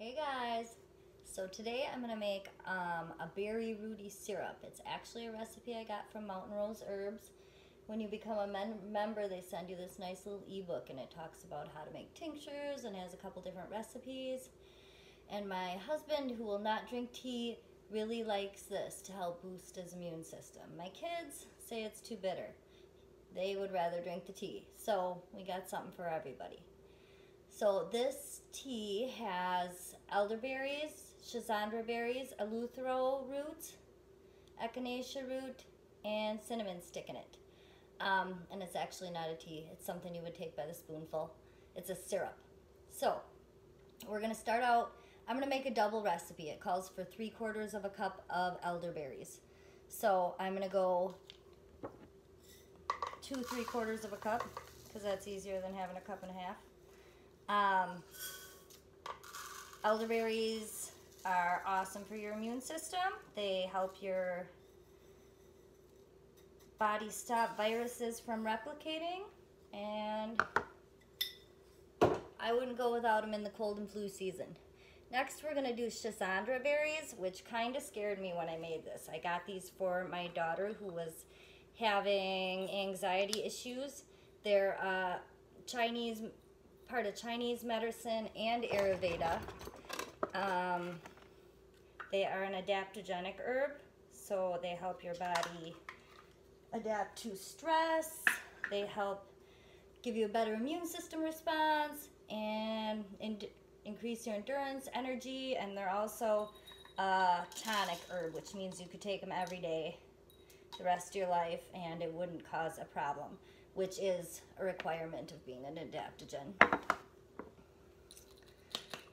Hey guys, so today I'm going to make a Berry Rooty Syrup. It's actually a recipe I got from Mountain Rose Herbs. When you become a member, they send you this nice little ebook and it talks about how to make tinctures and has a couple different recipes. And my husband, who will not drink tea, really likes this to help boost his immune system. My kids say it's too bitter. They would rather drink the tea. So we got something for everybody. So this tea has elderberries, schisandra berries, eluthero root, echinacea root, and cinnamon stick in it. And it's actually not a tea. It's something you would take by the spoonful. It's a syrup. So we're going to start out. I'm going to make a double recipe. It calls for 3/4 of a cup of elderberries. So I'm going to go 2 3/4 of a cup because that's easier than having a cup and a half. Elderberries are awesome for your immune system. They help your body stop viruses from replicating, and I wouldn't go without them in the cold and flu season. Next, we're going to do schisandra berries, which kind of scared me when I made this. I got these for my daughter who was having anxiety issues. They're part of Chinese medicine and Ayurveda. They are an adaptogenic herb, so they help your body adapt to stress. They help give you a better immune system response and increase your endurance, energy, and they're also a tonic herb, which means you could take them every day the rest of your life and it wouldn't cause a problem, which is a requirement of being an adaptogen.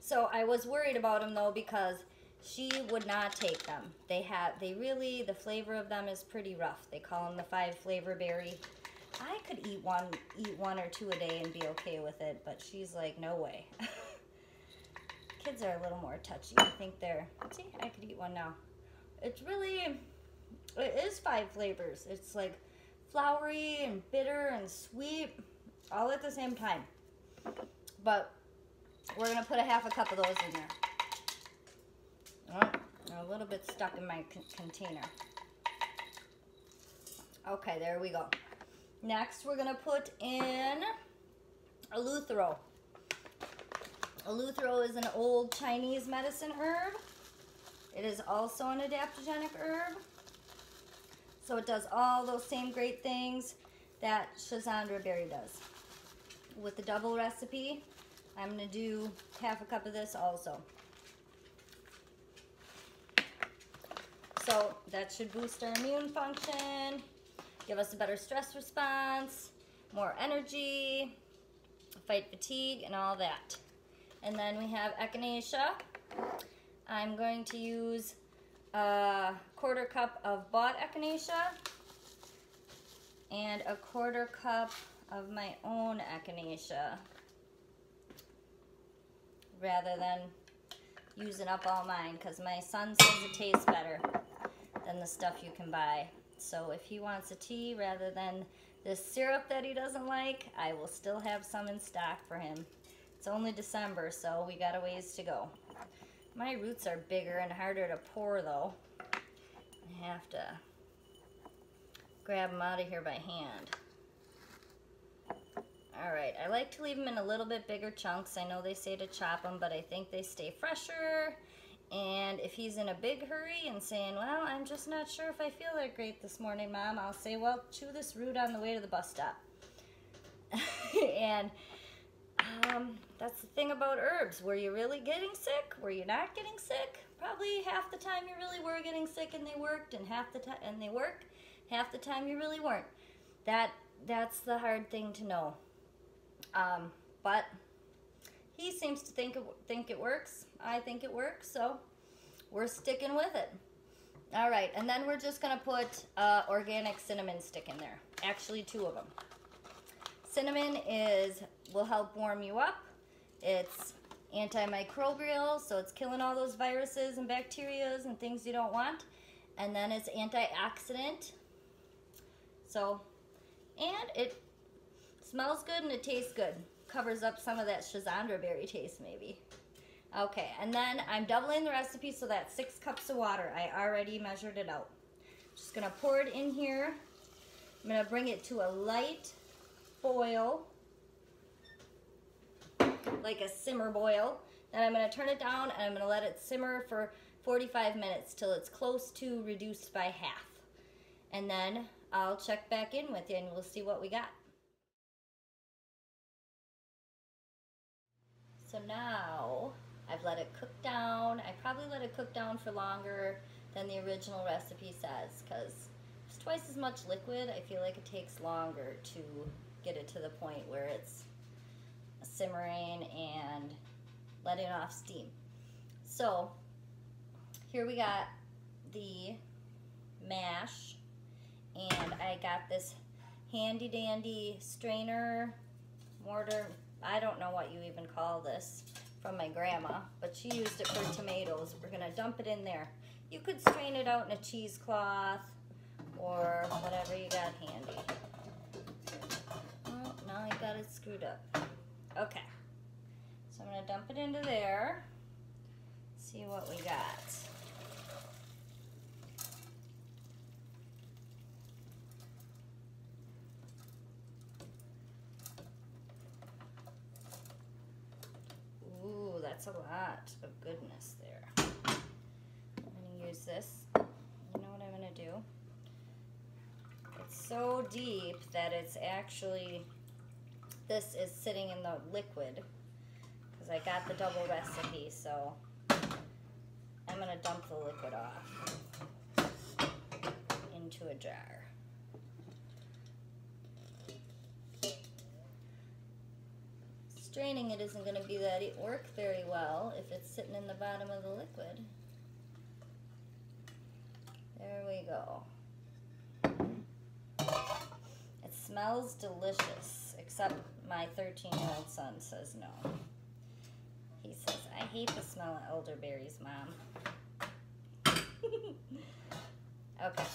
So I was worried about them though because she would not take them. The flavor of them is pretty rough. They call them the 5 flavor berry. I could eat one or two a day and be okay with it, but she's like, no way. Kids are a little more touchy. I think see, I could eat one now. It is 5 flavors. It's like flowery and bitter and sweet all at the same time. But we're going to put a 1/2 cup of those in there. Oh, they're a little bit stuck in my container. Okay, there we go. Next, we're going to put in eluthero. Eluthero is an old Chinese medicine herb. It is also an adaptogenic herb. So it does all those same great things that schisandra berry does. With the double recipe, I'm going to do 1/2 cup of this also. So that should boost our immune function, give us a better stress response, more energy, fight fatigue, and all that. And then we have Echinacea. I'm going to use a 1/4 cup of bought Echinacea and a 1/4 cup of my own Echinacea, rather than using up all mine, because my son says it tastes better than the stuff you can buy. So if he wants a tea rather than this syrup that he doesn't like, I will still have some in stock for him. It's only December, so we got a ways to go. My roots are bigger and harder to pour though. I have to grab them out of here by hand. Alright, I like to leave them in a little bit bigger chunks. I know they say to chop them, but I think they stay fresher. And if he's in a big hurry and saying, well, I'm just not sure if I feel that great this morning, Mom, I'll say, well, chew this root on the way to the bus stop. And that's the thing about herbs. Were you really getting sick? Were you not getting sick? Probably half the time you really were getting sick and they worked, and half the the time you really weren't. That's the hard thing to know. But he seems to think it works. I think it works, so we're sticking with it. All right, and then we're just gonna put organic cinnamon stick in there. Actually, 2 of them. Cinnamon will help warm you up. It's antimicrobial, so it's killing all those viruses and bacteria and things you don't want. And then it's antioxidant. So, and it smells good and it tastes good. Covers up some of that schisandra berry taste maybe. Okay, and then I'm doubling the recipe, so that's 6 cups of water. I already measured it out. Just gonna pour it in here. I'm gonna bring it to a light boil, like a simmer boil. Then I'm gonna turn it down and I'm gonna let it simmer for 45 minutes till it's close to reduced by half. And then I'll check back in with you and we'll see what we got. So now I've let it cook down. I probably let it cook down for longer than the original recipe says, because it's twice as much liquid. I feel like it takes longer to get it to the point where it's simmering and letting off steam. So here we got the mash, and I got this handy dandy strainer, mortar, I don't know what you even call this, from my grandma, but she used it for tomatoes. We're gonna dump it in there. You could strain it out in a cheesecloth or whatever you got handy. Oh, now I got it screwed up. Okay, so I'm gonna dump it into there, see what we got. Ooh, that's a lot of goodness there. I'm gonna use this. You know what I'm gonna do? It's so deep that it's actually, this is sitting in the liquid because I got the double recipe, so I'm gonna dump the liquid off into a jar. Straining it isn't going to be that work very well if it's sitting in the bottom of the liquid. There we go. It smells delicious, except my 13-year-old son says no. He says, I hate the smell of elderberries, Mom. Okay,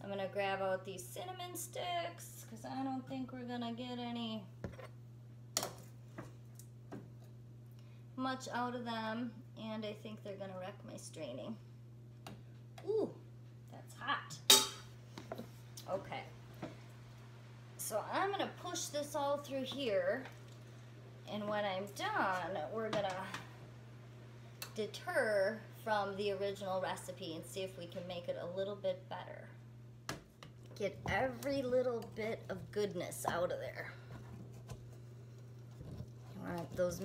I'm going to grab out these cinnamon sticks because I don't think we're going to get any much out of them, and I think they're gonna wreck my straining. Ooh, that's hot. Okay, so I'm gonna push this all through here, and when I'm done, we're gonna deter from the original recipe and see if we can make it a little bit better. Get every little bit of goodness out of there. I want those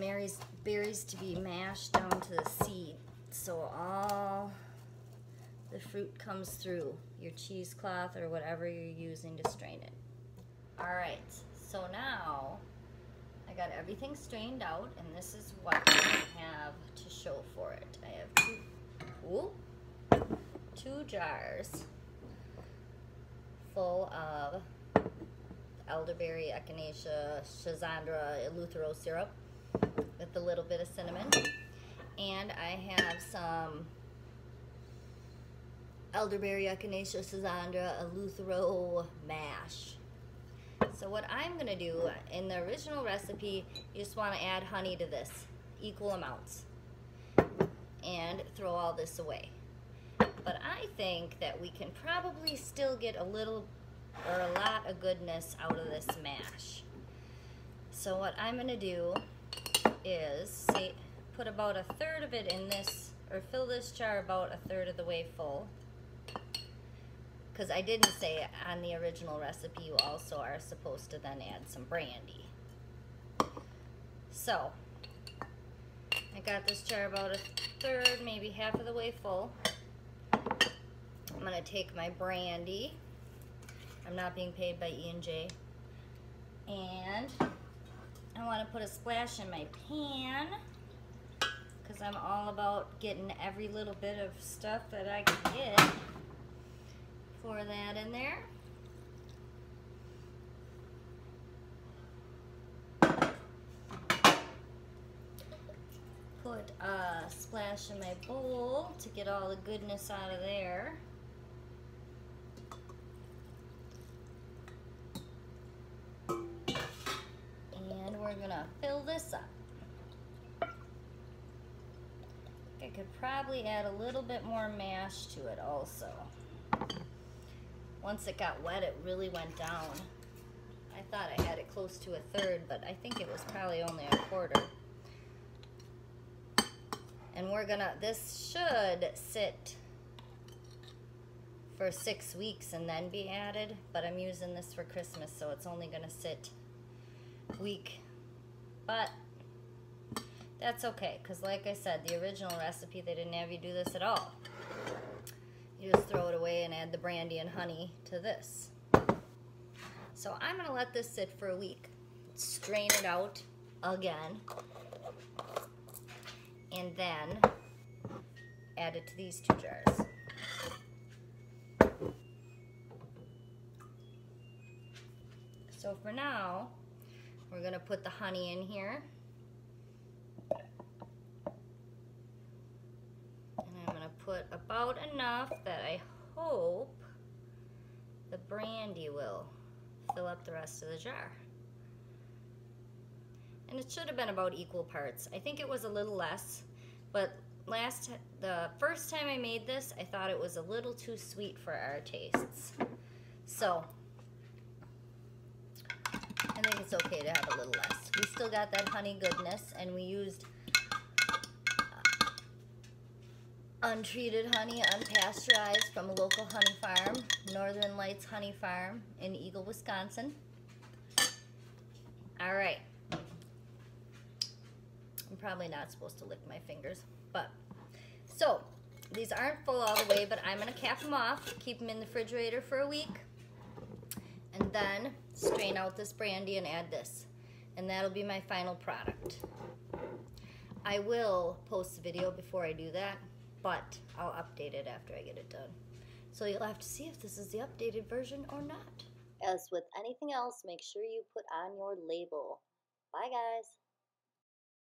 berries to be mashed down to the seed, so all the fruit comes through your cheesecloth or whatever you're using to strain it. All right, so now I got everything strained out, and this is what I have to show for it. I have two jars full of elderberry, echinacea, schisandra, eluthero syrup with a little bit of cinnamon. And I have some elderberry, echinacea, schisandra, eluthero mash. So what I'm gonna do, in the original recipe, you just wanna add honey to this, equal amounts, and throw all this away. But I think that we can probably still get a little or a lot of goodness out of this mash. So what I'm gonna do is put about a third of it in this, or fill this jar about a third of the way full. Because I didn't say on the original recipe you also are supposed to then add some brandy. So I got this jar about a third, maybe half of the way full. I'm gonna take my brandy. I'm not being paid by Echinacea. And I want to put a splash in my pan because I'm all about getting every little bit of stuff that I can get. Pour that in there. Put a splash in my bowl to get all the goodness out of there. And we're gonna fill this up. I could probably add a little bit more mash to it also. Once it got wet, it really went down. I thought I had it close to a third, but I think it was probably only a quarter. And this should sit for 6 weeks and then be added, but I'm using this for Christmas, so it's only gonna sit a week. But that's okay, because like I said, the original recipe, they didn't have you do this at all. You just throw it away and add the brandy and honey to this. So I'm gonna let this sit for a week. Strain it out again. And then add it to these 2 jars. So for now, we're gonna put the honey in here. And I'm gonna put about enough that I hope the brandy will fill up the rest of the jar. And it should have been about equal parts. I think it was a little less, but the first time I made this, I thought it was a little too sweet for our tastes. So I think it's okay to have a little less. We still got that honey goodness, and we used untreated honey, unpasteurized, from a local honey farm, Northern Lights Honey Farm in Eagle, Wisconsin. All right. I'm probably not supposed to lick my fingers, but so these aren't full all the way, but I'm gonna cap them off, keep them in the refrigerator for a week, and then strain out this brandy and add this, and that'll be my final product. I will post the video before I do that, but I'll update it after I get it done. So you'll have to see if this is the updated version or not. As with anything else, make sure you put on your label. Bye guys.